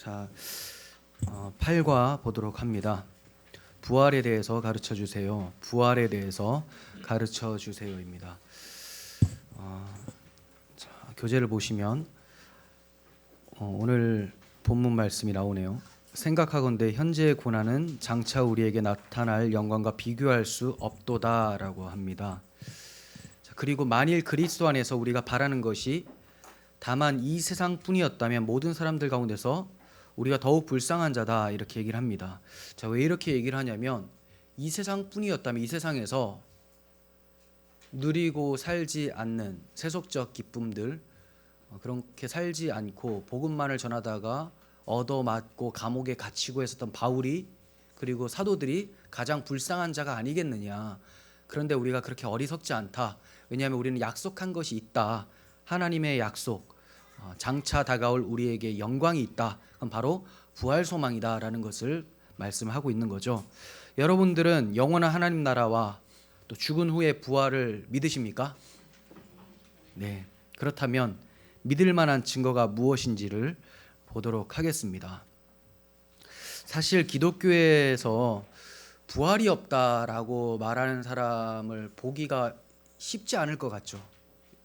자, 8과 보도록 합니다. 부활에 대해서 가르쳐 주세요. 부활에 대해서 가르쳐 주세요입니다. 교재를 보시면 오늘 본문 말씀이 나오네요. 생각하건대 현재의 고난은 장차 우리에게 나타날 영광과 비교할 수 없도다라고 합니다. 그리고 만일 그리스도 안에서 우리가 바라는 것이 다만 이 세상뿐이었다면 모든 사람들 가운데서 우리가 더욱 불쌍한 자다 이렇게 얘기를 합니다. 자, 왜 이렇게 얘기를 하냐면 이 세상뿐이었다면 이 세상에서 누리고 살지 않는 세속적 기쁨들 그렇게 살지 않고 복음만을 전하다가 얻어맞고 감옥에 갇히고 했었던 바울이 그리고 사도들이 가장 불쌍한 자가 아니겠느냐. 그런데 우리가 그렇게 어리석지 않다. 왜냐하면 우리는 약속한 것이 있다. 하나님의 약속, 장차 다가올 우리에게 영광이 있다. 그럼 바로 부활 소망이다라는 것을 말씀하고 있는 거죠. 여러분들은 영원한 하나님 나라와 또 죽은 후의 부활을 믿으십니까? 네. 그렇다면 믿을 만한 증거가 무엇인지를 보도록 하겠습니다. 사실 기독교에서 부활이 없다라고 말하는 사람을 보기가 쉽지 않을 것 같죠.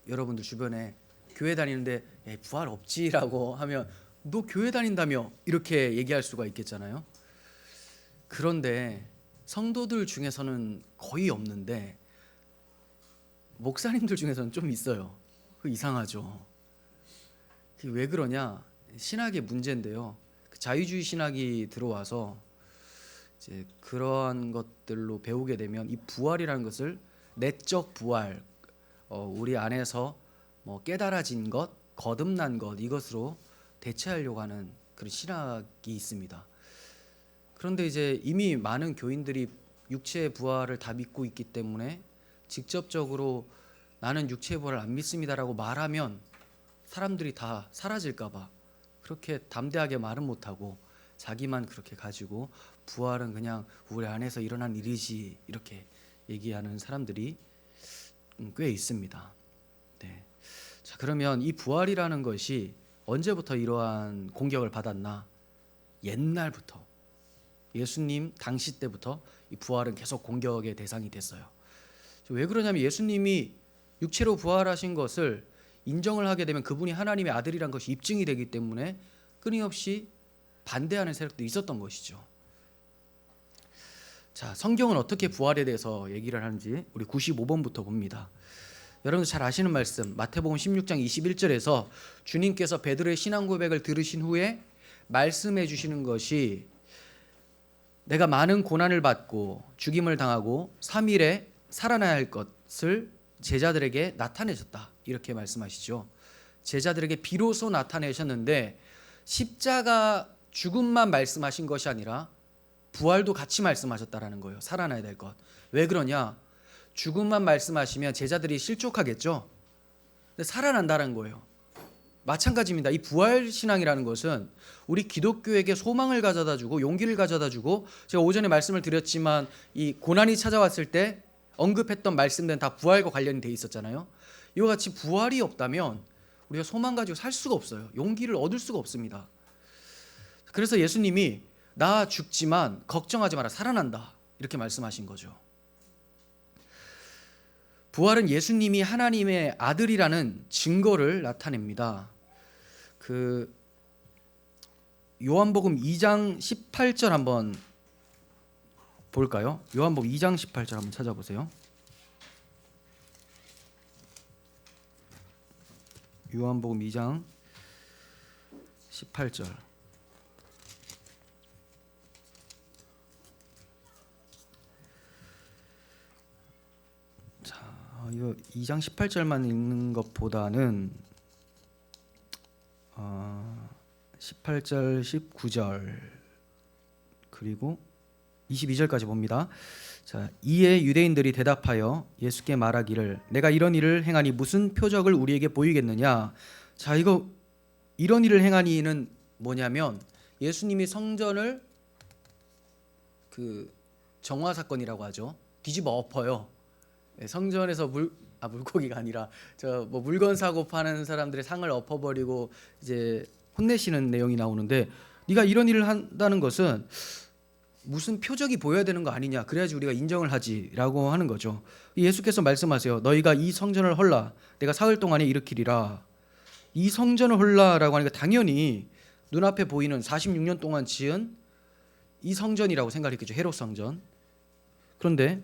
여러분들 주변에 교회 다니는데 부활 없지라고 하면 너 교회 다닌다며 이렇게 얘기할 수가 있겠잖아요. 그런데 성도들 중에서는 거의 없는데 목사님들 중에서는 좀 있어요. 이상하죠. 왜 그러냐? 신학의 문제인데요. 자유주의 신학이 들어와서 이제 그러한 것들로 배우게 되면 이 부활이라는 것을 내적 부활, 우리 안에서 뭐 깨달아진 것, 거듭난 것 이것으로 대체하려고 하는 그런 신학이 있습니다. 그런데 이제 이미 많은 교인들이 육체의 부활을 다 믿고 있기 때문에 직접적으로 나는 육체의 부활을 안 믿습니다라고 말하면 사람들이 다 사라질까 봐 그렇게 담대하게 말은 못하고 자기만 그렇게 가지고 부활은 그냥 우리 안에서 일어난 일이지 이렇게 얘기하는 사람들이 꽤 있습니다. 네. 자, 그러면 이 부활이라는 것이 언제부터 이러한 공격을 받았나? 옛날부터 예수님 당시 때부터 이 부활은 계속 공격의 대상이 됐어요. 왜 그러냐면 예수님이 육체로 부활하신 것을 인정을 하게 되면 그분이 하나님의 아들이란 것이 입증이 되기 때문에 끊임없이 반대하는 세력도 있었던 것이죠. 자, 성경은 어떻게 부활에 대해서 얘기를 하는지 우리 95번부터 봅니다. 여러분 잘 아시는 말씀 마태복음 16장 21절에서 주님께서 베드로의 신앙 고백을 들으신 후에 말씀해 주시는 것이 내가 많은 고난을 받고 죽임을 당하고 3일에 살아나야 할 것을 제자들에게 나타내셨다 이렇게 말씀하시죠. 제자들에게 비로소 나타내셨는데 십자가 죽음만 말씀하신 것이 아니라 부활도 같이 말씀하셨다라는 거예요. 살아나야 될 것. 왜 그러냐? 죽음만 말씀하시면 제자들이 실족하겠죠. 근데 살아난다는 거예요. 마찬가지입니다. 이 부활 신앙이라는 것은 우리 기독교에게 소망을 가져다 주고 용기를 가져다 주고 제가 오전에 말씀을 드렸지만 이 고난이 찾아왔을 때 언급했던 말씀들은 다 부활과 관련이 돼 있었잖아요. 이와 같이 부활이 없다면 우리가 소망 가지고 살 수가 없어요. 용기를 얻을 수가 없습니다. 그래서 예수님이 나 죽지만 걱정하지 마라 살아난다 이렇게 말씀하신 거죠. 부활은 예수님이 하나님의 아들이라는 증거를 나타냅니다. 그 요한복음 2장 18절 한번 볼까요? 요한복음 2장 18절 한번 찾아보세요. 요한복음 2장 18절. 이거 2장 18절만 읽는 것보다는 18절, 19절 그리고 22절까지 봅니다. 자, 이에 유대인들이 대답하여 예수께 말하기를 내가 이런 일을 행하니 무슨 표적을 우리에게 보이겠느냐. 자, 이거 이런 일을 행하니는 뭐냐면 예수님이 성전을 그 정화 사건이라고 하죠. 뒤집어 엎어요. 성전에서 물고기가 아니라 뭐 물건 사고 파는 사람들의 상을 엎어버리고 이제 혼내시는 내용이 나오는데 네가 이런 일을 한다는 것은 무슨 표적이 보여야 되는 거 아니냐, 그래야지 우리가 인정을 하지라고 하는 거죠. 예수께서 말씀하세요. 너희가 이 성전을 헐라 내가 사흘 동안에 일으키리라. 이 성전을 헐라라고 하니까 당연히 눈앞에 보이는 46년 동안 지은 이 성전이라고 생각했겠죠. 헤롯 성전. 그런데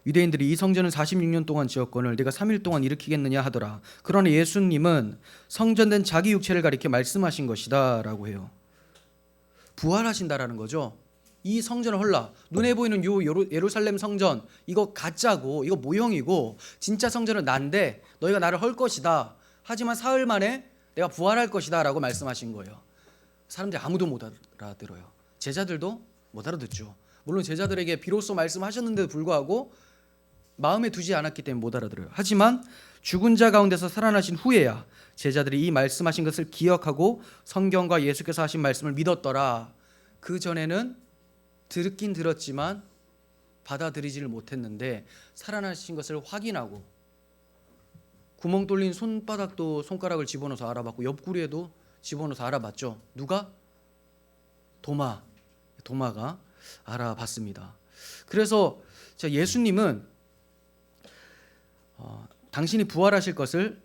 유대인들이 이 성전은 46년 동안 지었거늘 내가 3일 동안 일으키겠느냐 하더라. 그러나 예수님은 성전된 자기 육체를 가리켜 말씀하신 것이다 라고 해요. 부활하신다라는 거죠. 이 성전을 헐라, 눈에 보이는 요 예루살렘 성전 이거 가짜고 이거 모형이고 진짜 성전은 난데 너희가 나를 헐 것이다. 하지만 사흘 만에 내가 부활할 것이다 라고 말씀하신 거예요. 사람들이 아무도 못 알아들어요. 제자들도 못 알아듣죠. 물론 제자들에게 비로소 말씀하셨는데도 불구하고 마음에 두지 않았기 때문에 못 알아들어요. 하지만 죽은 자 가운데서 살아나신 후에야 제자들이 이 말씀하신 것을 기억하고 성경과 예수께서 하신 말씀을 믿었더라. 그 전에는 듣긴 들었지만 받아들이지를 못했는데 살아나신 것을 확인하고 구멍 뚫린 손바닥도 손가락을 집어넣어서 알아봤고 옆구리에도 집어넣어서 알아봤죠. 누가? 도마가 알아봤습니다. 그래서 예수님은 당신이 부활하실 것을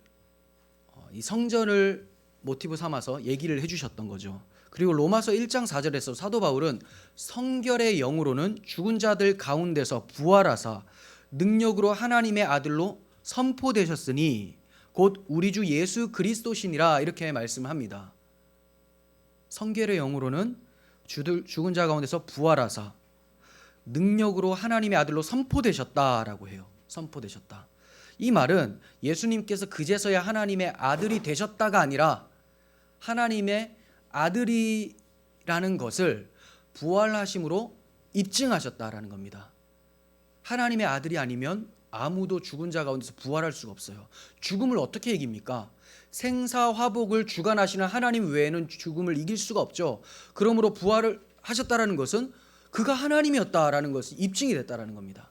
이 성전을 모티브 삼아서 얘기를 해주셨던 거죠. 그리고 로마서 1장 4절에서 사도 바울은 성결의 영으로는 죽은 자들 가운데서 부활하사 능력으로 하나님의 아들로 선포되셨으니 곧 우리 주 예수 그리스도시니라 이렇게 말씀합니다. 성결의 영으로는 죽은 자 가운데서 부활하사 능력으로 하나님의 아들로 선포되셨다라고 해요. 선포되셨다. 이 말은 예수님께서 그제서야 하나님의 아들이 되셨다가 아니라 하나님의 아들이라는 것을 부활하심으로 입증하셨다라는 겁니다. 하나님의 아들이 아니면 아무도 죽은 자 가운데서 부활할 수가 없어요. 죽음을 어떻게 이깁니까? 생사화복을 주관하시는 하나님 외에는 죽음을 이길 수가 없죠. 그러므로 부활을 하셨다라는 것은 그가 하나님이었다라는 것이 입증이 됐다라는 겁니다.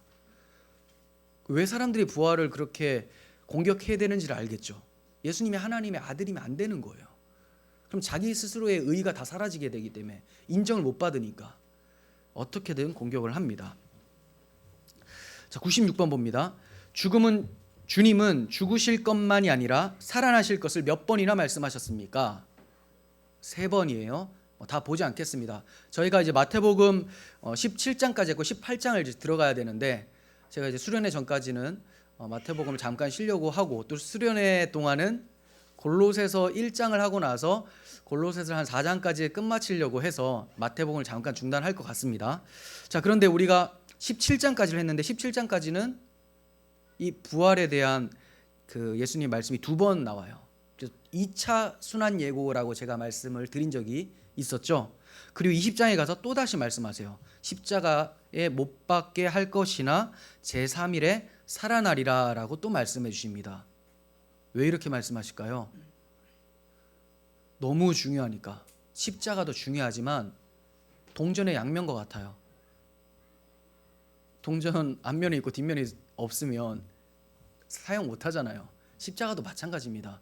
왜 사람들이 부활을 그렇게 공격해야 되는지를 알겠죠. 예수님이 하나님의 아들이면 안 되는 거예요. 그럼 자기 스스로의 의의가 다 사라지게 되기 때문에 인정을 못 받으니까 어떻게든 공격을 합니다. 자, 96번 봅니다. 주님은 죽으실 것만이 아니라 살아나실 것을 몇 번이나 말씀하셨습니까? 3번이에요. 다 보지 않겠습니다. 저희가 이제 마태복음 17장까지 했고 18장을 이제 들어가야 되는데 제가 이제 수련회 전까지는 마태복음을 잠깐 쉬려고 하고 또 수련회 동안은 골로새서 1장을 하고 나서 골로새서 한 4장까지 끝마치려고 해서 마태복음을 잠깐 중단할 것 같습니다. 자, 그런데 우리가 17장까지를 했는데 17장까지는 이 부활에 대한 그 예수님 말씀이 2번 나와요. 그래서 2차 순환 예고라고 제가 말씀을 드린 적이 있었죠. 그리고 20장에 가서 또 다시 말씀하세요. 십자가에 못 박게 할 것이나 제3일에 살아나리라 라고 또 말씀해 주십니다. 왜 이렇게 말씀하실까요? 너무 중요하니까. 십자가도 중요하지만 동전의 양면과 같아요. 동전 앞면이 있고 뒷면이 없으면 사용 못 하잖아요. 십자가도 마찬가지입니다.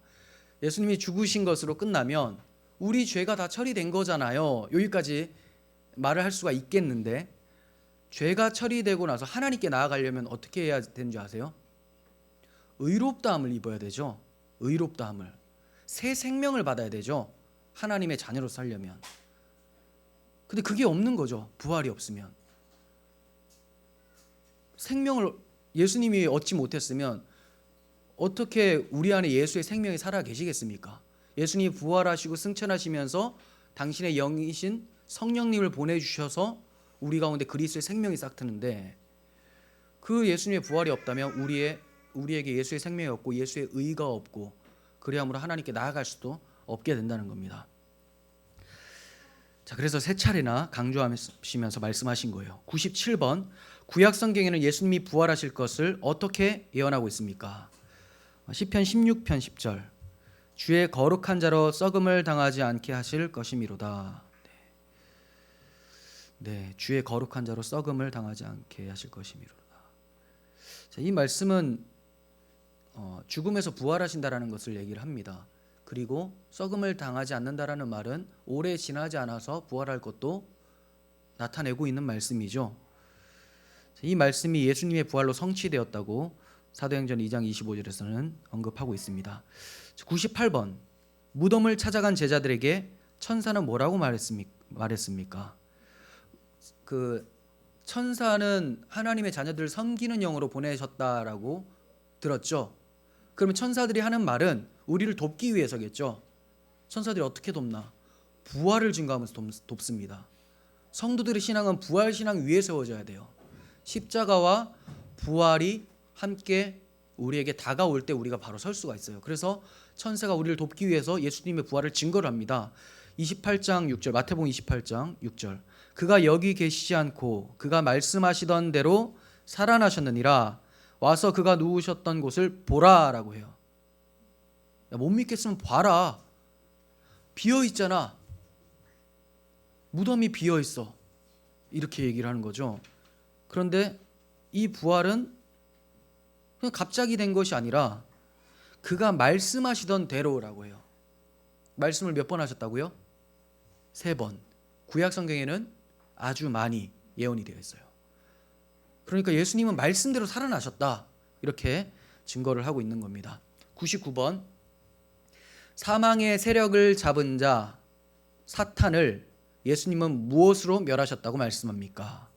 예수님이 죽으신 것으로 끝나면 우리 죄가 다 처리된 거잖아요. 여기까지 말을 할 수가 있겠는데 죄가 처리되고 나서 하나님께 나아가려면 어떻게 해야 되는지 아세요? 의롭다함을 입어야 되죠. 의롭다함을. 새 생명을 받아야 되죠. 하나님의 자녀로 살려면. 근데 그게 없는 거죠. 부활이 없으면. 생명을 예수님이 얻지 못했으면 어떻게 우리 안에 예수의 생명이 살아 계시겠습니까? 예수님이 부활하시고 승천하시면서 당신의 영이신 성령님을 보내주셔서 우리 가운데 그리스도의 생명이 싹 트는데 그 예수님의 부활이 없다면 우리에게 예수의 생명이 없고 예수의 의가 없고 그리함으로 하나님께 나아갈 수도 없게 된다는 겁니다. 자, 그래서 3차례나 강조하시면서 말씀하신 거예요. 97번 구약 성경에는 예수님이 부활하실 것을 어떻게 예언하고 있습니까? 시편 16편 10절 주의 거룩한 자로 썩음을 당하지 않게 하실 것이미로다. 네, 주의 거룩한 자로 썩음을 당하지 않게 하실 것이미로다. 자, 이 말씀은 죽음에서 부활하신다라는 것을 얘기를 합니다. 그리고 썩음을 당하지 않는다라는 말은 오래 지나지 않아서 부활할 것도 나타내고 있는 말씀이죠. 이 말씀이 예수님의 부활로 성취되었다고 사도행전 2장 25절에서는 언급하고 있습니다. 98번, 무덤을 찾아간 제자들에게 천사는 뭐라고 말했습니까? 그 천사는 하나님의 자녀들을 섬기는 영으로 보내셨다라고 들었죠. 그러면 천사들이 하는 말은 우리를 돕기 위해서겠죠. 천사들이 어떻게 돕나? 부활을 증거하면서 돕습니다. 성도들의 신앙은 부활 신앙 위에 세워져야 돼요. 십자가와 부활이 함께 우리에게 다가올 때 우리가 바로 설 수가 있어요. 그래서 천사가 우리를 돕기 위해서 예수님의 부활을 증거를 합니다. 28장 6절, 마태복음 28장 6절. 그가 여기 계시지 않고 그가 말씀하시던 대로 살아나셨느니라. 와서 그가 누우셨던 곳을 보라라고 해요. 야, 못 믿겠으면 봐라. 비어 있잖아. 무덤이 비어 있어. 이렇게 얘기를 하는 거죠. 그런데 이 부활은 그냥 갑자기 된 것이 아니라 그가 말씀하시던 대로라고 해요. 말씀을 몇 번 하셨다고요? 3번. 구약 성경에는 아주 많이 예언이 되어 있어요. 그러니까 예수님은 말씀대로 살아나셨다. 이렇게 증거를 하고 있는 겁니다. 99번. 사망의 세력을 잡은 자 사탄을 예수님은 무엇으로 멸하셨다고 말씀합니까?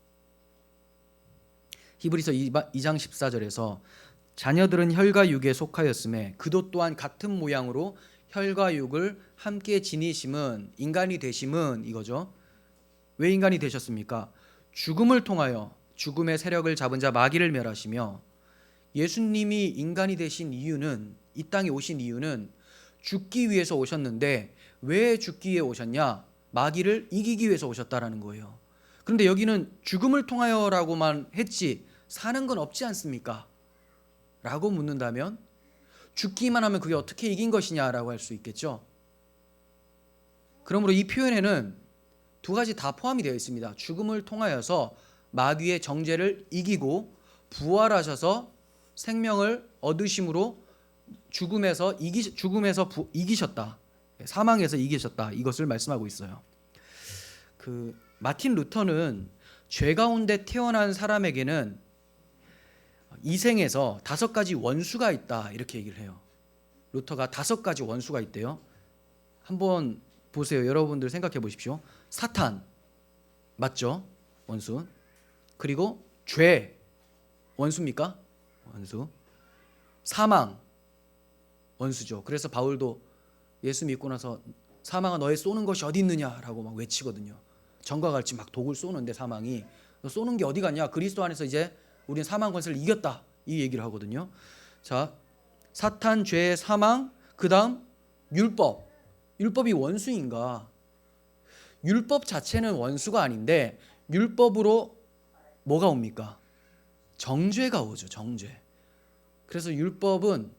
히브리서 2장 14절에서 자녀들은 혈과 육에 속하였음에 그도 또한 같은 모양으로 혈과 육을 함께 지니심은 인간이 되심은 이거죠. 왜 인간이 되셨습니까? 죽음을 통하여 죽음의 세력을 잡은 자 마귀를 멸하시며, 예수님이 인간이 되신 이유는, 이 땅에 오신 이유는 죽기 위해서 오셨는데 왜 죽기 위해 오셨냐? 마귀를 이기기 위해서 오셨다라는 거예요. 그런데 여기는 죽음을 통하여라고만 했지 사는 건 없지 않습니까? 라고 묻는다면 죽기만 하면 그게 어떻게 이긴 것이냐라고 할 수 있겠죠. 그러므로 이 표현에는 두 가지 다 포함이 되어 있습니다. 죽음을 통하여서 마귀의 정죄를 이기고 부활하셔서 생명을 얻으심으로 죽음에서 이기셨다. 사망에서 이기셨다. 이것을 말씀하고 있어요. 마틴 루터는 죄 가운데 태어난 사람에게는 이 생에서 5가지 원수가 있다. 이렇게 얘기를 해요. 루터가 5가지 원수가 있대요. 한번 보세요. 여러분들 생각해 보십시오. 사탄 맞죠? 원수. 그리고 죄 원수입니까? 원수. 사망 원수죠. 그래서 바울도 예수 믿고 나서 사망아 너의 쏘는 것이 어디 있느냐라고 막 외치거든요. 전과 같이 막 독을 쏘는데 사망이 너 쏘는 게 어디 갔냐? 그리스도 안에서 이제 우리는 사망 권세를 이겼다. 이 얘기를 하거든요. 자, 사탄, 죄, 사망, 그다음 율법. 율법이 원수인가? 율법 자체는 원수가 아닌데 율법으로 뭐가 옵니까? 정죄가 오죠. 정죄. 그래서 율법은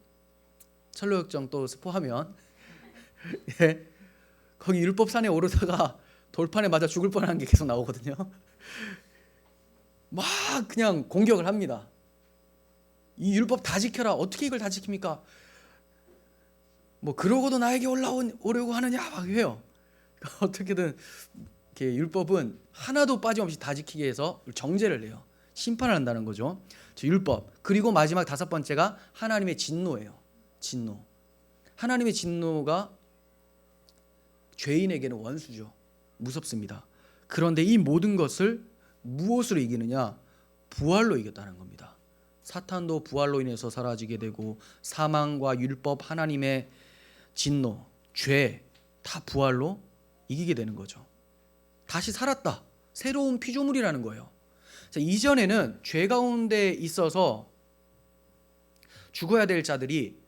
철로역정 또 스포하면 예, 거기 율법산에 오르다가 돌판에 맞아 죽을 뻔한 게 계속 나오거든요. 막 그냥 공격을 합니다. 이 율법 다 지켜라. 어떻게 이걸 다 지킵니까? 뭐 그러고도 나에게 오려고 하느냐 막 해요. 어떻게든 이렇게 율법은 하나도 빠짐없이 다 지키게 해서 정죄를 해요. 심판을 한다는 거죠. 율법. 그리고 마지막 5번째가 하나님의 진노예요. 진노. 하나님의 진노가 죄인에게는 원수죠. 무섭습니다. 그런데 이 모든 것을 무엇으로 이기느냐? 부활로 이겼다는 겁니다. 사탄도 부활로 인해서 사라지게 되고 사망과 율법, 하나님의 진노, 죄 다 부활로 이기게 되는 거죠. 다시 살았다. 새로운 피조물이라는 거예요. 자, 이전에는 죄 가운데 있어서 죽어야 될 자들이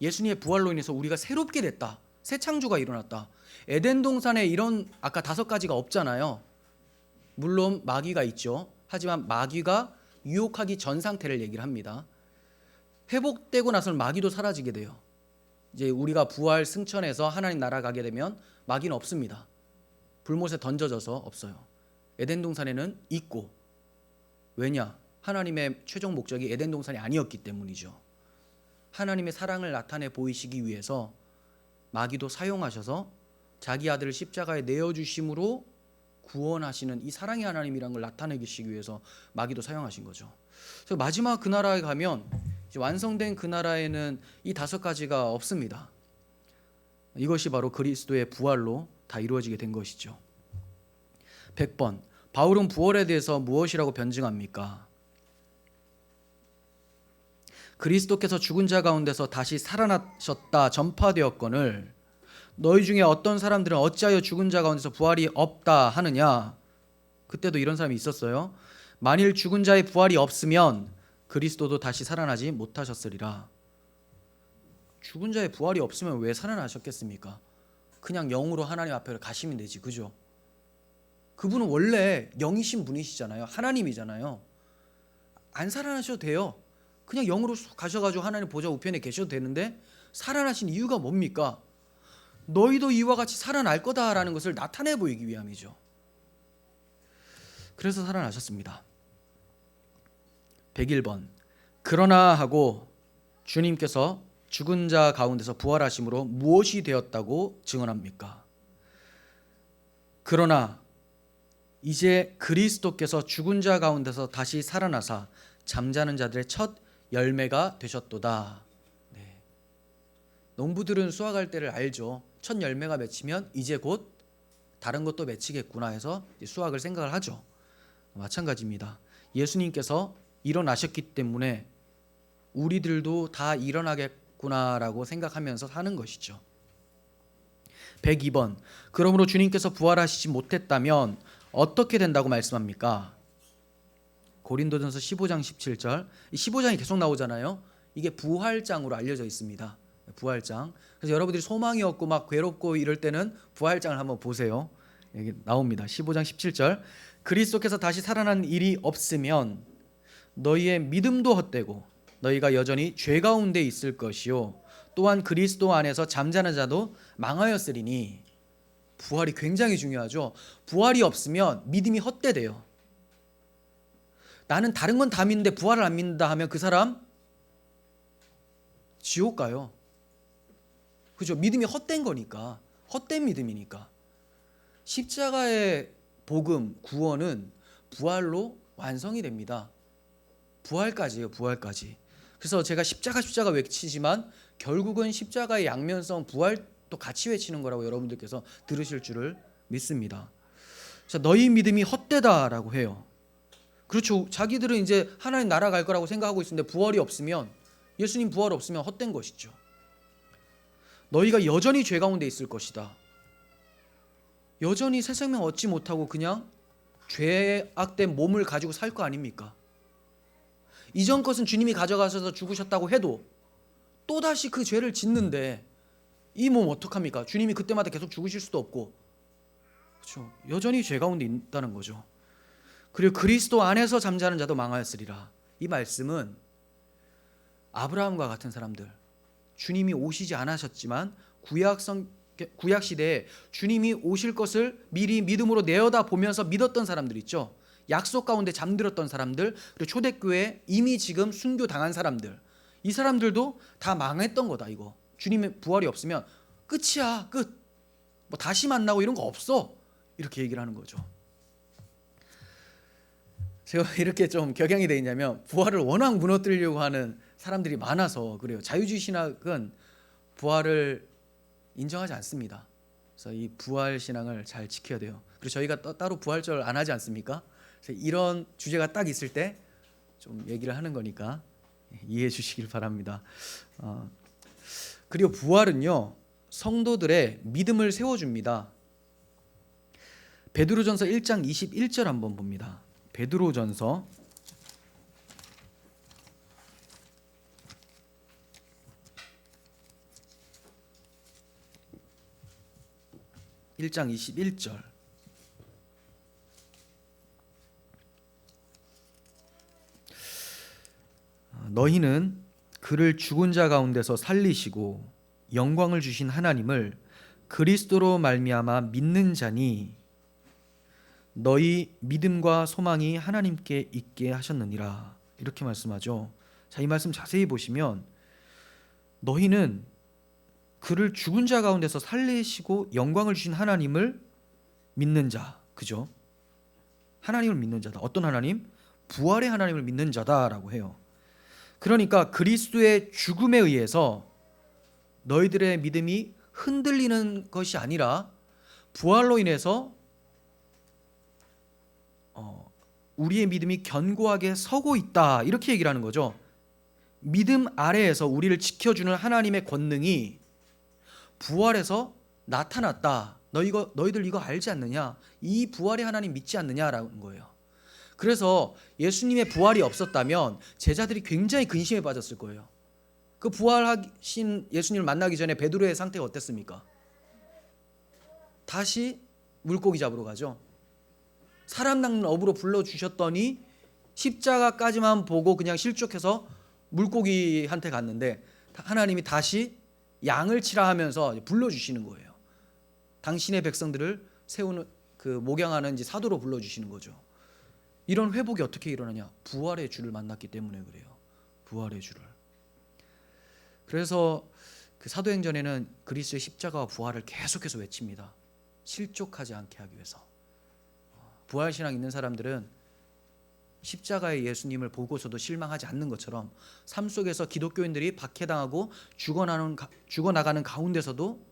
예수님의 부활로 인해서 우리가 새롭게 됐다. 새 창조가 일어났다. 에덴 동산에 이런 아까 5가지가 없잖아요. 물론 마귀가 있죠. 하지만 마귀가 유혹하기 전 상태를 얘기를 합니다. 회복되고 나서는 마귀도 사라지게 돼요. 이제 우리가 부활 승천해서 하나님 나라 가게 되면 마귀는 없습니다. 불못에 던져져서 없어요. 에덴 동산에는 있고, 왜냐? 하나님의 최종 목적이 에덴 동산이 아니었기 때문이죠. 하나님의 사랑을 나타내 보이시기 위해서 마귀도 사용하셔서 자기 아들을 십자가에 내어주심으로 구원하시는 이 사랑의 하나님이라는 걸 나타내시기 위해서 마귀도 사용하신 거죠. 그래서 마지막 그 나라에 가면 이제 완성된 그 나라에는 이 5가지가 없습니다. 이것이 바로 그리스도의 부활로 다 이루어지게 된 것이죠. 100번 바울은 부활에 대해서 무엇이라고 변증합니까? 그리스도께서 죽은 자 가운데서 다시 살아나셨다 전파되었거늘 너희 중에 어떤 사람들은 어찌하여 죽은 자 가운데서 부활이 없다 하느냐. 그때도 이런 사람이 있었어요. 만일 죽은 자의 부활이 없으면 그리스도도 다시 살아나지 못하셨으리라. 죽은 자의 부활이 없으면 왜 살아나셨겠습니까? 그냥 영으로 하나님 앞에 가시면 되지, 그죠? 그분은 원래 영이신 분이시잖아요. 하나님이잖아요. 안 살아나셔도 돼요. 그냥 영으로 가셔가지고 하나님 보좌 우편에 계셔도 되는데 살아나신 이유가 뭡니까? 너희도 이와 같이 살아날 거다라는 것을 나타내 보이기 위함이죠. 그래서 살아나셨습니다. 101번 그러나 하고 주님께서 죽은 자 가운데서 부활하심으로 무엇이 되었다고 증언합니까? 그러나 이제 그리스도께서 죽은 자 가운데서 다시 살아나사 잠자는 자들의 첫 열매가 되셨도다. 네. 농부들은 수확할 때를 알죠. 첫 열매가 맺히면 이제 곧 다른 것도 맺히겠구나 해서 수확을 생각을 하죠. 마찬가지입니다. 예수님께서 일어나셨기 때문에 우리들도 다 일어나겠구나라고 생각하면서 사는 것이죠. 102번 그러므로 주님께서 부활하시지 못했다면 어떻게 된다고 말씀합니까? 고린도전서 15장 17절. 이 15장이 계속 나오잖아요. 이게 부활장으로 알려져 있습니다. 부활장. 그래서 여러분들이 소망이 없고 막 괴롭고 이럴 때는 부활장을 한번 보세요. 여기 나옵니다. 15장 17절. 그리스도께서 다시 살아난 일이 없으면 너희의 믿음도 헛되고 너희가 여전히 죄 가운데 있을 것이요 또한 그리스도 안에서 잠자는 자도 망하였으리니. 부활이 굉장히 중요하죠. 부활이 없으면 믿음이 헛되대요. 나는 다른 건 다 믿는데 부활을 안 믿는다 하면 그 사람 지옥 가요. 그죠? 믿음이 헛된 거니까. 헛된 믿음이니까. 십자가의 복음, 구원은 부활로 완성이 됩니다. 부활까지예요. 부활까지. 그래서 제가 십자가 외치지만 결국은 십자가의 양면성 부활도 같이 외치는 거라고 여러분들께서 들으실 줄을 믿습니다. 자, 너희 믿음이 헛되다라고 해요. 그렇죠. 자기들은 이제 하나님 나라 갈 거라고 생각하고 있는데 부활이 없으면, 예수님 부활 없으면 헛된 것이죠. 너희가 여전히 죄 가운데 있을 것이다. 여전히 새 생명 얻지 못하고 그냥 죄악된 몸을 가지고 살 거 아닙니까? 이전 것은 주님이 가져가셔서 죽으셨다고 해도 또다시 그 죄를 짓는데 이 몸 어떡합니까? 주님이 그때마다 계속 죽으실 수도 없고, 그렇죠? 여전히 죄 가운데 있다는 거죠. 그리고 그리스도 안에서 잠자는 자도 망하였으리라. 이 말씀은 아브라함과 같은 사람들, 주님이 오시지 않으셨지만 구약 시대에 주님이 오실 것을 미리 믿음으로 내어다 보면서 믿었던 사람들 있죠. 약속 가운데 잠들었던 사람들, 그리고 초대교회에 이미 지금 순교당한 사람들, 이 사람들도 다 망했던 거다. 이거 주님의 부활이 없으면 끝이야. 끝. 뭐 다시 만나고 이런 거 없어. 이렇게 얘기를 하는 거죠. 제가 이렇게 좀 격양이 돼 있냐면 부활을 워낙 무너뜨리려고 하는 사람들이 많아서 그래요. 자유주의 신학은 부활을 인정하지 않습니다. 그래서 이 부활 신앙을 잘 지켜야 돼요. 그리고 저희가 따로 부활절 안 하지 않습니까? 그래서 이런 주제가 딱 있을 때 좀 얘기를 하는 거니까 이해해 주시길 바랍니다. 그리고 부활은요, 성도들의 믿음을 세워줍니다. 베드로전서 1장 21절 한번 봅니다. 베드로전서 1장 21절. 너희는 그를 죽은 자 가운데서 살리시고 영광을 주신 하나님을 그리스도로 말미암아 믿는 자니 너희 믿음과 소망이 하나님께 있게 하셨느니라. 이렇게 말씀하죠. 자, 이 말씀 자세히 보시면 너희는 그를 죽은 자 가운데서 살리시고 영광을 주신 하나님을 믿는 자, 그죠? 하나님을 믿는 자다. 어떤 하나님? 부활의 하나님을 믿는 자다라고 해요. 그러니까 그리스도의 죽음에 의해서 너희들의 믿음이 흔들리는 것이 아니라 부활로 인해서 우리의 믿음이 견고하게 서고 있다, 이렇게 얘기를 하는 거죠. 믿음 아래에서 우리를 지켜주는 하나님의 권능이 부활에서 나타났다. 너희들 이거 알지 않느냐? 이 부활의 하나님 믿지 않느냐라는 거예요. 그래서 예수님의 부활이 없었다면 제자들이 굉장히 근심에 빠졌을 거예요. 그 부활하신 예수님을 만나기 전에 베드로의 상태가 어땠습니까? 다시 물고기 잡으러 가죠. 사람 낚는 어부로 불러주셨더니 십자가까지만 보고 그냥 실족해서 물고기한테 갔는데 하나님이 다시 양을 치라 하면서 불러주시는 거예요. 당신의 백성들을 세우는 그 목양하는 사도로 불러주시는 거죠. 이런 회복이 어떻게 일어나냐? 부활의 주를 만났기 때문에 그래요. 부활의 주를. 그래서 그 사도행전에는 그리스도의 십자가와 부활을 계속해서 외칩니다. 실족하지 않게 하기 위해서. 부활신앙 있는 사람들은 십자가의 예수님을 보고서도 실망하지 않는 것처럼 삶 속에서 기독교인들이 박해당하고 죽어나가는 가운데서도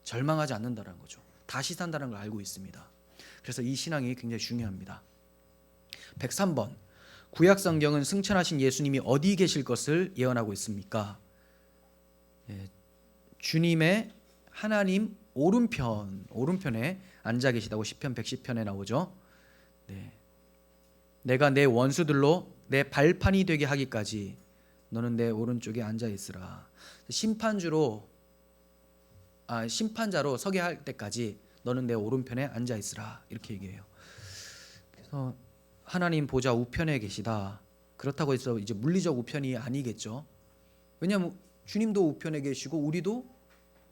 절망하지 않는다는 거죠. 다시 산다는 걸 알고 있습니다. 그래서 이 신앙이 굉장히 중요합니다. 103번, 구약 성경은 승천하신 예수님이 어디 계실 것을 예언하고 있습니까? 주님의 하나님 오른편에 앉아 계시다고 시편 110편에 나오죠. 내가 내 원수들로 내 발판이 되게 하기까지 너는 내 오른쪽에 앉아 있으라. 심판자로 서게 할 때까지 너는 내 오른편에 앉아 있으라, 이렇게 얘기해요. 그래서 하나님 보좌 우편에 계시다. 그렇다고 해서 이제 물리적 우편이 아니겠죠. 왜냐하면 주님도 우편에 계시고 우리도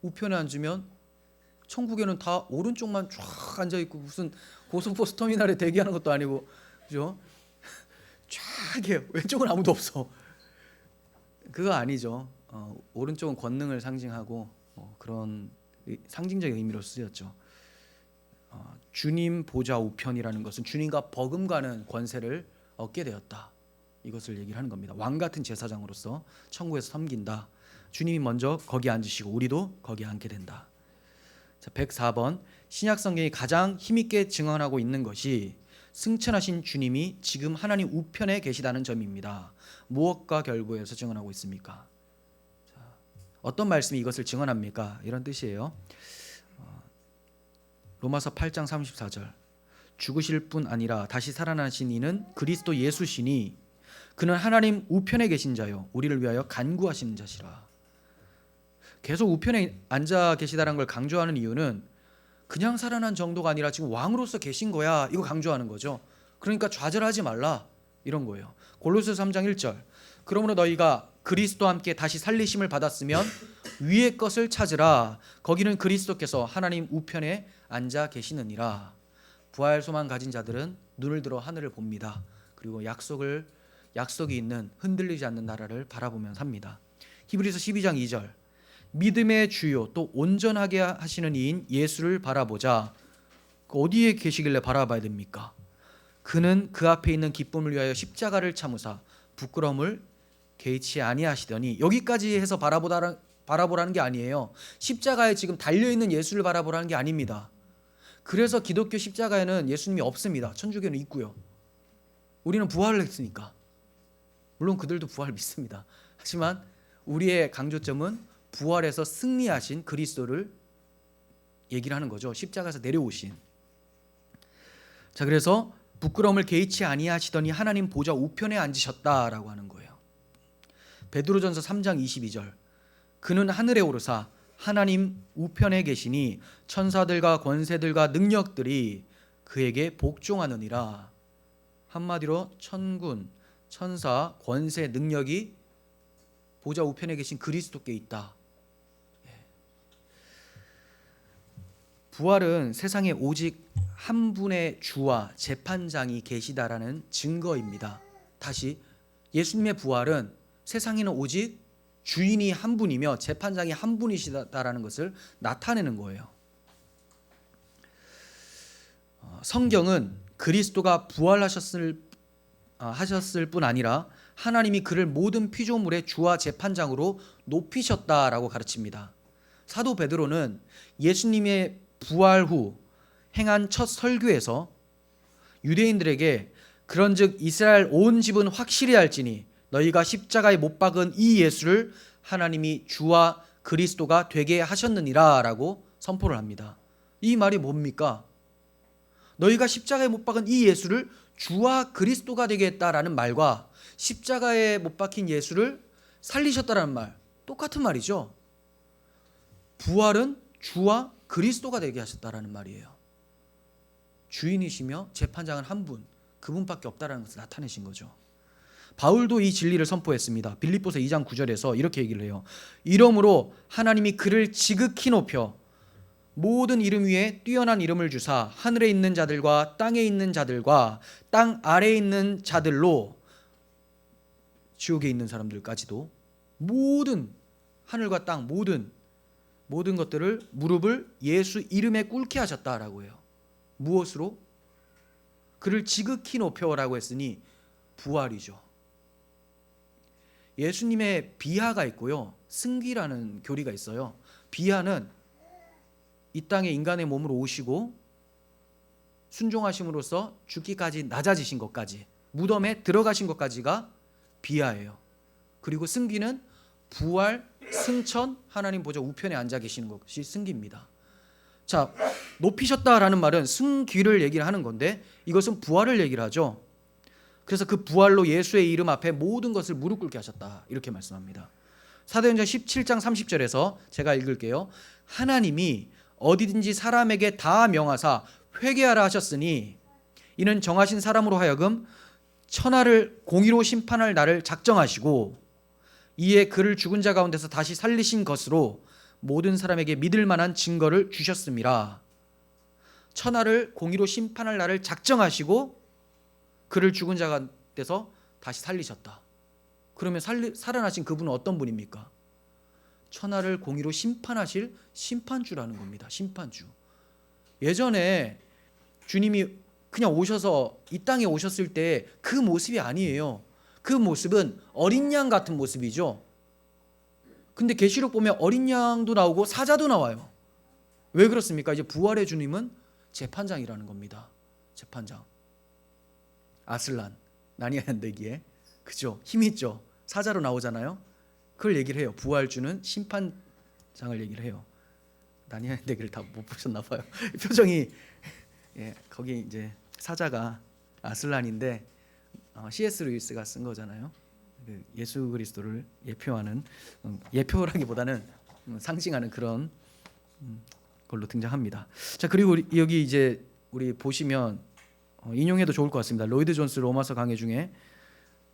우편에 앉으면 천국에는 다 오른쪽만 쫙 앉아 있고 무슨 고속버스 터미널에 대기하는 것도 아니고, 그죠? 쫙이에요. 왼쪽은 아무도 없어. 그거 아니죠. 오른쪽은 권능을 상징하고 그런 상징적인 의미로 쓰였죠. 주님 보좌 우편이라는 것은 주님과 버금가는 권세를 얻게 되었다, 이것을 얘기를 하는 겁니다. 왕 같은 제사장으로서 천국에서 섬긴다. 주님이 먼저 거기 앉으시고 우리도 거기 앉게 된다. 자, 104번, 신약 성경이 가장 힘있게 증언하고 있는 것이 승천하신 주님이 지금 하나님 우편에 계시다는 점입니다. 무엇과 결부해서 증언하고 있습니까? 자, 어떤 말씀이 이것을 증언합니까? 이런 뜻이에요. 로마서 8장 34절, 죽으실 뿐 아니라 다시 살아나신 이는 그리스도 예수시니 그는 하나님 우편에 계신 자요 우리를 위하여 간구하시는 자시라. 계속 우편에 앉아 계시다는 걸 강조하는 이유는 그냥 살아난 정도가 아니라 지금 왕으로서 계신 거야, 이거 강조하는 거죠. 그러니까 좌절하지 말라, 이런 거예요. 골로새서 3장 1절, 그러므로 너희가 그리스도와 함께 다시 살리심을 받았으면 위의 것을 찾으라. 거기는 그리스도께서 하나님 우편에 앉아 계시느니라. 부활 소망 가진 자들은 눈을 들어 하늘을 봅니다. 그리고 약속이 있는 흔들리지 않는 나라를 바라보며 삽니다. 히브리서 12장 2절, 믿음의 주요 또 온전하게 하시는 이인 예수를 바라보자. 어디에 계시길래 바라봐야 됩니까? 그는 그 앞에 있는 기쁨을 위하여 십자가를 참으사 부끄러움을 개의치 아니하시더니, 여기까지 해서 바라보라는 게 아니에요. 십자가에 지금 달려있는 예수를 바라보라는 게 아닙니다. 그래서 기독교 십자가에는 예수님이 없습니다. 천주교는 있고요. 우리는 부활을 했으니까. 물론 그들도 부활을 믿습니다. 하지만 우리의 강조점은 부활에서 승리하신 그리스도를 얘기를 하는 거죠. 십자가에서 내려오신. 자, 그래서 부끄러움을 개의치 아니하시더니 하나님 보좌 우편에 앉으셨다라고 하는 거예요. 베드로전서 3장 22절, 그는 하늘에 오르사 하나님 우편에 계시니 천사들과 권세들과 능력들이 그에게 복종하느니라. 한마디로 천군, 천사, 권세, 능력이 보좌 우편에 계신 그리스도께 있다. 부활은 세상에 오직 한 분의 주와 재판장이 계시다라는 증거입니다. 다시, 예수님의 부활은 세상에는 오직 주인이 한 분이며 재판장이 한 분이시다라는 것을 나타내는 거예요. 성경은 그리스도가 부활하셨을 뿐 아니라 하나님이 그를 모든 피조물의 주와 재판장으로 높이셨다라고 가르칩니다. 사도 베드로는 예수님의 부활 후 행한 첫 설교에서 유대인들에게 그런즉 이스라엘 온 집은 확실히 알지니 너희가 십자가에 못 박은 이 예수를 하나님이 주와 그리스도가 되게 하셨느니라 라고 선포를 합니다. 이 말이 뭡니까? 너희가 십자가에 못 박은 이 예수를 주와 그리스도가 되게 했다라는 말과 십자가에 못 박힌 예수를 살리셨다라는 말 똑같은 말이죠. 부활은 주와 그리스도가 되게 하셨다라는 말이에요. 주인이시며 재판장은 한 분, 그분밖에 없다라는 것을 나타내신 거죠. 바울도 이 진리를 선포했습니다. 빌립보서 2장 9절에서 이렇게 얘기를 해요. 이러므로 하나님이 그를 지극히 높여 모든 이름 위에 뛰어난 이름을 주사 하늘에 있는 자들과 땅에 있는 자들과 땅 아래에 있는 자들로 지옥에 있는 사람들까지도 모든 하늘과 땅 모든 것들을 무릎을 예수 이름에 꿇게 하셨다라고 해요. 무엇으로? 그를 지극히 높여라고 했으니 부활이죠. 예수님의 비하가 있고요. 승귀라는 교리가 있어요. 비하는 이 땅에 인간의 몸으로 오시고 순종하심으로써 죽기까지 낮아지신 것까지 무덤에 들어가신 것까지가 비하예요. 그리고 승귀는 부활, 승천, 하나님 보좌 우편에 앉아 계시는 것이 승귀입니다. 자, 높이셨다라는 말은 승귀를 얘기를 하는 건데 이것은 부활을 얘기를 하죠. 그래서 그 부활로 예수의 이름 앞에 모든 것을 무릎 꿇게 하셨다 이렇게 말씀합니다. 사도행전 17장 30절에서 제가 읽을게요. 하나님이 어디든지 사람에게 다 명하사 회개하라 하셨으니 이는 정하신 사람으로 하여금 천하를 공의로 심판할 날을 작정하시고 이에 그를 죽은 자 가운데서 다시 살리신 것으로 모든 사람에게 믿을 만한 증거를 주셨음이라. 천하를 공의로 심판할 날을 작정하시고 그를 죽은 자 가운데서 다시 살리셨다. 그러면 살아나신 그분은 어떤 분입니까? 천하를 공의로 심판하실 심판주라는 겁니다. 심판주. 예전에 주님이 그냥 오셔서 이 땅에 오셨을 때 그 모습이 아니에요. 그 모습은 어린 양 같은 모습이죠. 근데 계시록 보면 어린 양도 나오고 사자도 나와요. 왜 그렇습니까? 이제 부활의 주님은 재판장이라는 겁니다. 재판장. 아슬란, 나니아얀데기에 그죠? 힘 있죠. 사자로 나오잖아요. 그걸 얘기를 해요. 부활주는 심판장을 얘기를 해요. 나니아얀데기를 다 못 보셨나 봐요. 표정이 거기 이제 사자가 아슬란인데 C.S. 루이스가 쓴 거잖아요. 예수 그리스도를 예표하는 예표라기보다는 상징하는 그런 걸로 등장합니다. 자, 그리고 여기 이제 우리 보시면 인용해도 좋을 것 같습니다. 로이드 존스 로마서 강해 중에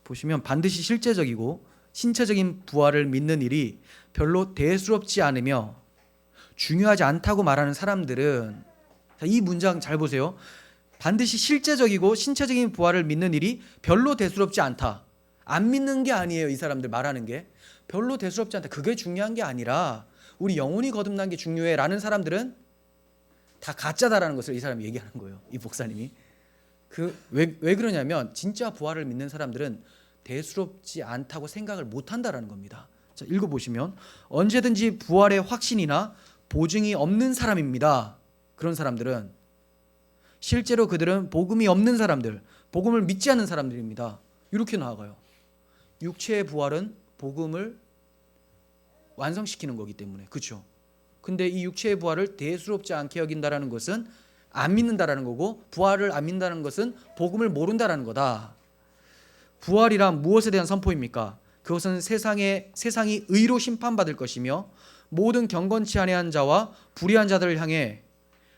보시면 반드시 실제적이고 신체적인 부활을 믿는 일이 별로 대수롭지 않으며 중요하지 않다고 말하는 사람들은 이 문장 잘 보세요. 반드시 실제적이고 신체적인 부활을 믿는 일이 별로 대수롭지 않다. 안 믿는 게 아니에요. 이 사람들 말하는 게 별로 대수롭지 않다. 그게 중요한 게 아니라 우리 영혼이 거듭난 게 중요해 라는 사람들은 다 가짜다라는 것을 이 사람이 얘기하는 거예요. 이 목사님이. 왜 그러냐면 진짜 부활을 믿는 사람들은 대수롭지 않다고 생각을 못 한다라는 겁니다. 자, 읽어보시면 언제든지 부활의 확신이나 보증이 없는 사람입니다. 그런 사람들은 실제로 그들은 복음이 없는 사람들, 복음을 믿지 않는 사람들입니다. 이렇게 나아가요. 육체의 부활은 복음을 완성시키는 거기 때문에. 그렇죠? 근데 이 육체의 부활을 대수롭지 않게 여긴다라는 것은 안 믿는다라는 거고 부활을 안 믿는다는 것은 복음을 모른다라는 거다. 부활이란 무엇에 대한 선포입니까? 그것은 세상이 의로 심판받을 것이며 모든 경건치 아니한 자와 불의한 자들을 향해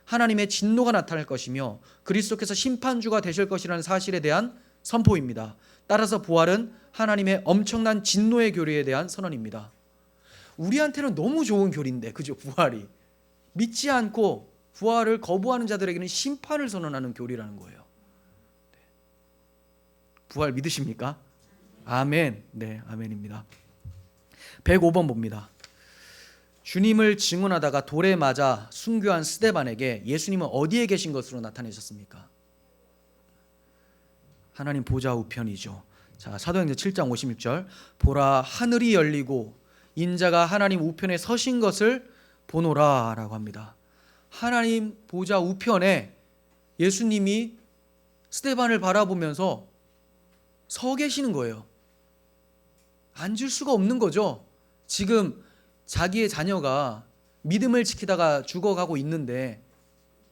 하나님의 진노가 나타날 것이며 그리스도께서 심판주가 되실 것이라는 사실에 대한 선포입니다. 따라서 부활은 하나님의 엄청난 진노의 교리에 대한 선언입니다. 우리한테는 너무 좋은 교리인데 그죠? 부활이 믿지 않고 부활을 거부하는 자들에게는 심판을 선언하는 교리라는 거예요. 부활 믿으십니까? 아멘. 네, 아멘입니다. 105번 봅니다. 주님을 증언하다가 돌에 맞아 순교한 스데반에게 예수님은 어디에 계신 것으로 나타내셨습니까? 하나님 보좌 우편이죠. 자, 사도행전 7장 56절, 보라 하늘이 열리고 인자가 하나님 우편에 서신 것을 보노라 라고 합니다. 하나님 보좌 우편에 예수님이 스데반을 바라보면서 서 계시는 거예요. 앉을 수가 없는 거죠. 지금 자기의 자녀가 믿음을 지키다가 죽어가고 있는데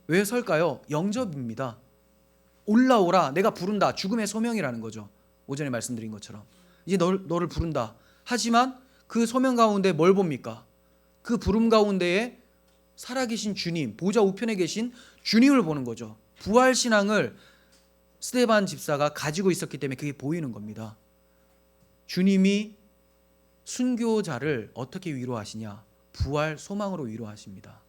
왜 설까요? 영접입니다. 올라오라, 내가 부른다. 죽음의 소명이라는 거죠. 오전에 말씀드린 것처럼 이제 너를 부른다. 하지만 그 소명 가운데 뭘 봅니까? 그 부름 가운데에 살아계신 주님, 보좌 우편에 계신 주님을 보는 거죠. 부활신앙을 스데반 집사가 가지고 있었기 때문에 그게 보이는 겁니다. 주님이 순교자를 어떻게 위로하시냐? 부활 소망으로 위로하십니다.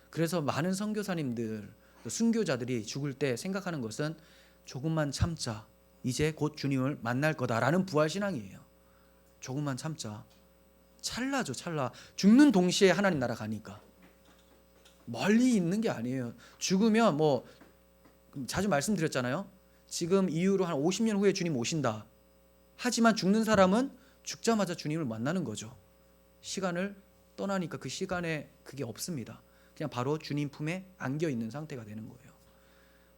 그래서 많은 선교사님들, 순교자들이 죽을 때 생각하는 것은 조금만 참자, 이제 곧 주님을 만날 거다라는 부활신앙이에요. 조금만 참자. 찰나죠, 찰나. 죽는 동시에 하나님 나라 가니까. 멀리 있는 게 아니에요. 죽으면 뭐 자주 말씀드렸잖아요. 지금 이후로 한 50년 후에 주님 오신다. 하지만 죽는 사람은 죽자마자 주님을 만나는 거죠. 시간을 떠나니까 그 시간에 그게 없습니다. 그냥 바로 주님 품에 안겨 있는 상태가 되는 거예요.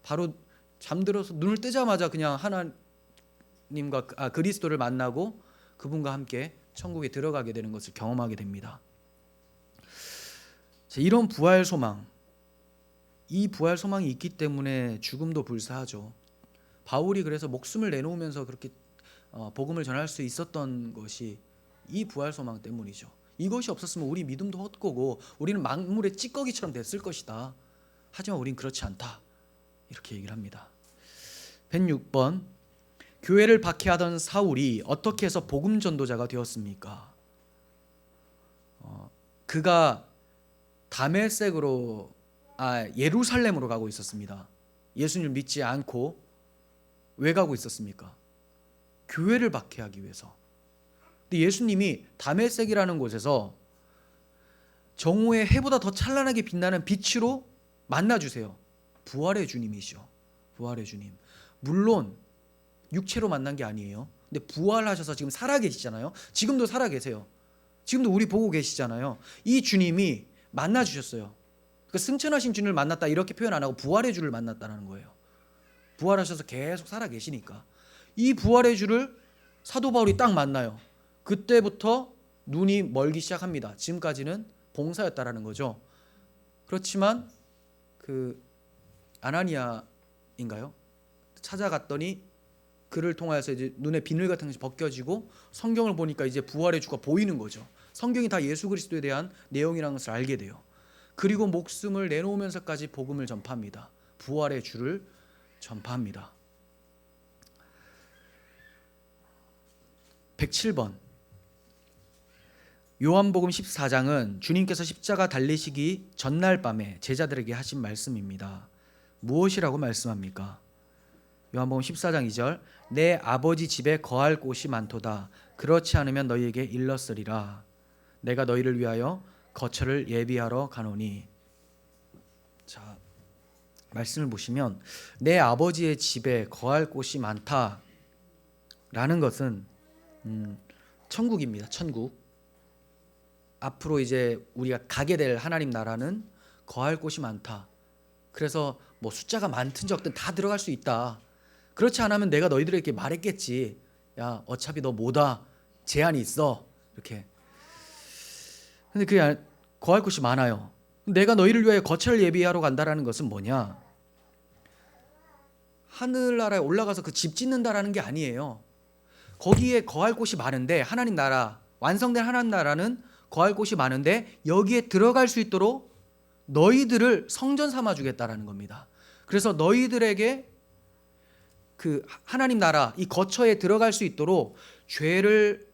바로 잠들어서 눈을 뜨자마자 그냥 하나님과 그리스도를 만나고 그분과 함께 천국에 들어가게 되는 것을 경험하게 됩니다. 이런 부활 소망, 이 부활 소망이 있기 때문에 죽음도 불사하죠. 바울이 그래서 목숨을 내놓으면서 그렇게 복음을 전할 수 있었던 것이 이 부활 소망 때문이죠. 이것이 없었으면 우리 믿음도 헛되고 우리는 망물의 찌꺼기처럼 됐을 것이다. 하지만 우린 그렇지 않다. 이렇게 얘기를 합니다. 106번, 교회를 박해하던 사울이 어떻게 해서 복음 전도자가 되었습니까? 그가 다메섹으로 예루살렘으로 가고 있었습니다. 예수님을 믿지 않고 왜 가고 있었습니까? 교회를 박해하기 위해서. 근데 예수님이 다메섹이라는 곳에서 정오의 해보다 더 찬란하게 빛나는 빛으로 만나주세요. 부활의 주님이시죠. 부활의 주님. 물론 육체로 만난 게 아니에요. 근데 부활하셔서 지금 살아계시잖아요. 지금도 살아계세요. 지금도 우리 보고 계시잖아요. 이 주님이 만나주셨어요. 그러니까 승천하신 주님을 만났다 이렇게 표현 안 하고 부활의 주를 만났다는 거예요. 부활하셔서 계속 살아계시니까. 이 부활의 주를 사도 바울이 딱 만나요. 그때부터 눈이 멀기 시작합니다. 지금까지는 봉사였다라는 거죠. 그렇지만 그 아나니아인가요? 찾아갔더니 그를 통하여서 이제 눈에 비늘 같은 것이 벗겨지고 성경을 보니까 이제 부활의 주가 보이는 거죠. 성경이 다 예수 그리스도에 대한 내용이라는 것을 알게 돼요. 그리고 목숨을 내놓으면서까지 복음을 전파합니다. 부활의 주를 전파합니다. 107번, 요한복음 14장은 주님께서 십자가 달리시기 전날 밤에 제자들에게 하신 말씀입니다. 무엇이라고 말씀합니까? 요한복음 14장 2절, 내 아버지 집에 거할 곳이 많도다. 그렇지 않으면 너희에게 일렀으리라. 내가 너희를 위하여 거처를 예비하러 가노니. 자, 말씀을 보시면 내 아버지의 집에 거할 곳이 많다라는 것은 천국입니다. 천국. 앞으로 이제 우리가 가게 될 하나님 나라는 거할 곳이 많다. 그래서 뭐 숫자가 많든 적든 다 들어갈 수 있다. 그렇지 않으면 내가 너희들에게 말했겠지. 야, 어차피 너 뭐다. 제한이 있어. 이렇게. 근데 그게 거할 곳이 많아요. 내가 너희를 위하여 거처를 예비하러 간다라는 것은 뭐냐? 하늘나라에 올라가서 그 집 짓는다라는 게 아니에요. 거기에 거할 곳이 많은데 하나님 나라, 완성된 하나님 나라는 거할 곳이 많은데 여기에 들어갈 수 있도록 너희들을 성전 삼아 주겠다라는 겁니다. 그래서 너희들에게 그 하나님 나라 이 거처에 들어갈 수 있도록 죄를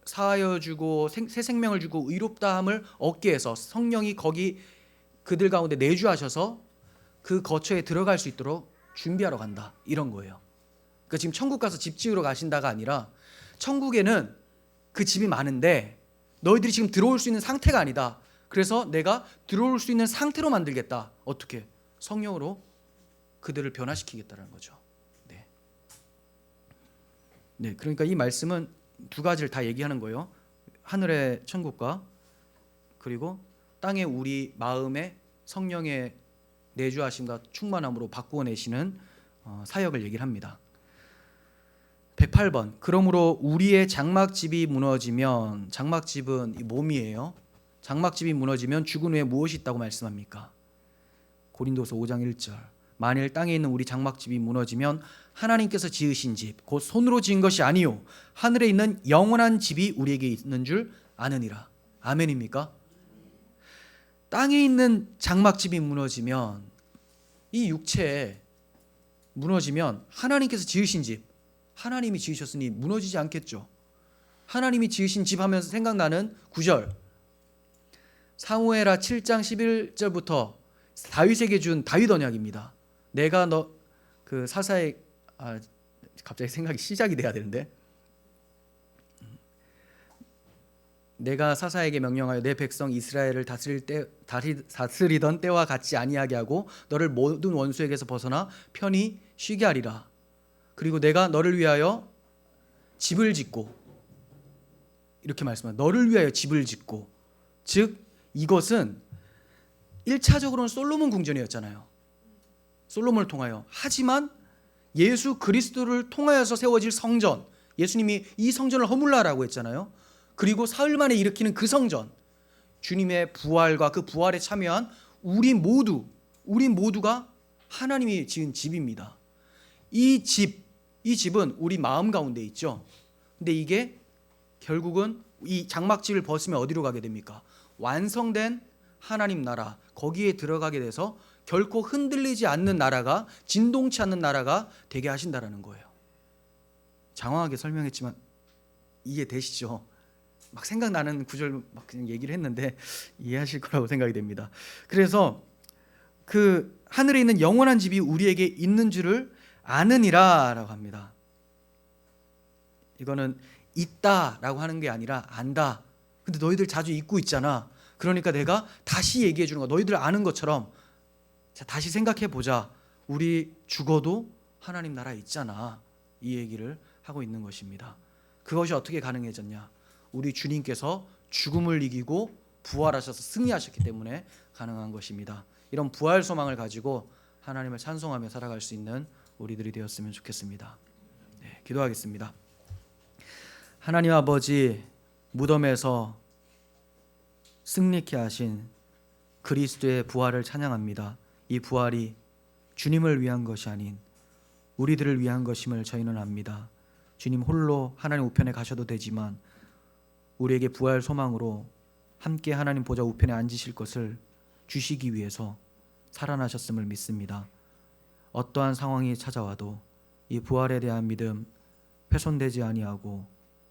사하여 주고 새 생명을 주고 의롭다함을 얻게 해서 성령이 거기 그들 가운데 내주하셔서 그 거처에 들어갈 수 있도록 준비하러 간다. 이런 거예요. 그러니까 지금 천국 가서 집 지으러 가신다가 아니라 천국에는 그 집이 많은데 너희들이 지금 들어올 수 있는 상태가 아니다. 그래서 내가 들어올 수 있는 상태로 만들겠다. 어떻게? 성령으로 그들을 변화시키겠다는 거죠. 네, 그러니까 이 말씀은 두 가지를 다 얘기하는 거예요. 하늘의 천국과 그리고 땅의 우리 마음의 성령의 내주하심과 충만함으로 바꾸어 내시는 사역을 얘기를 합니다. 108번. 그러므로 우리의 장막집이 무너지면, 장막집은 이 몸이에요. 장막집이 무너지면 죽은 후에 무엇이 있다고 말씀합니까? 고린도서 5장 1절. 만일 땅에 있는 우리 장막집이 무너지면 하나님께서 지으신 집, 곧 손으로 지은 것이 아니요 하늘에 있는 영원한 집이 우리에게 있는 줄 아느니라. 아멘입니까? 땅에 있는 장막집이 무너지면, 이 육체에 무너지면 하나님께서 지으신 집, 하나님이 지으셨으니 무너지지 않겠죠. 하나님이 지으신 집 하면서 생각나는 9절, 사무엘하 7장 11절부터 다윗에게 준 다윗 언약입니다. 내가 너 그 사사의 갑자기 생각이 시작이 돼야 되는데, 내가 사사에게 명령하여 내 백성 이스라엘을 다스리던 때와 같이 아니하게 하고 너를 모든 원수에게서 벗어나 편히 쉬게 하리라. 그리고 내가 너를 위하여 집을 짓고, 이렇게 말씀합니다. 너를 위하여 집을 짓고, 즉 이것은 1차적으로는 솔로몬 궁전이었잖아요. 솔로몬을 통하여. 하지만 예수 그리스도를 통하여서 세워질 성전, 예수님이 이 성전을 허물라라고 했잖아요. 그리고 사흘 만에 일으키는 그 성전, 주님의 부활과 그 부활에 참여한 우리 모두가 하나님이 지은 집입니다. 이 집은 우리 마음 가운데 있죠. 근데 이게 결국은 이 장막집을 벗으면 어디로 가게 됩니까? 완성된 하나님 나라, 거기에 들어가게 돼서 결코 흔들리지 않는 나라가, 진동치 않는 나라가 되게 하신다라는 거예요. 장황하게 설명했지만 이해되시죠? 막 생각나는 구절 막 그냥 얘기를 했는데 이해하실 거라고 생각이 됩니다. 그래서 그 하늘에 있는 영원한 집이 우리에게 있는 줄을 아느니라라고 합니다. 이거는 있다라고 하는 게 아니라 안다. 근데 너희들 자주 잊고 있잖아. 그러니까 내가 다시 얘기해 주는 거. 너희들 아는 것처럼 자, 다시 생각해 보자. 우리 죽어도 하나님 나라에 있잖아. 이 얘기를 하고 있는 것입니다. 그것이 어떻게 가능해졌냐? 우리 주님께서 죽음을 이기고 부활하셔서 승리하셨기 때문에 가능한 것입니다. 이런 부활 소망을 가지고 하나님을 찬송하며 살아갈 수 있는 우리들이 되었으면 좋겠습니다. 네, 기도하겠습니다. 하나님 아버지, 무덤에서 승리케 하신 그리스도의 부활을 찬양합니다. 이 부활이 주님을 위한 것이 아닌 우리들을 위한 것임을 저희는 압니다. 주님 홀로 하나님 우편에 가셔도 되지만 우리에게 부활 소망으로 함께 하나님 보좌 우편에 앉으실 것을 주시기 위해서 살아나셨음을 믿습니다. 어떠한 상황이 찾아와도 이 부활에 대한 믿음 훼손되지 아니하고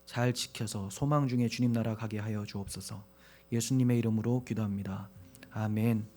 잘 지켜서 소망 중에 주님 나라 가게 하여 주옵소서. 예수님의 이름으로 기도합니다. 아멘.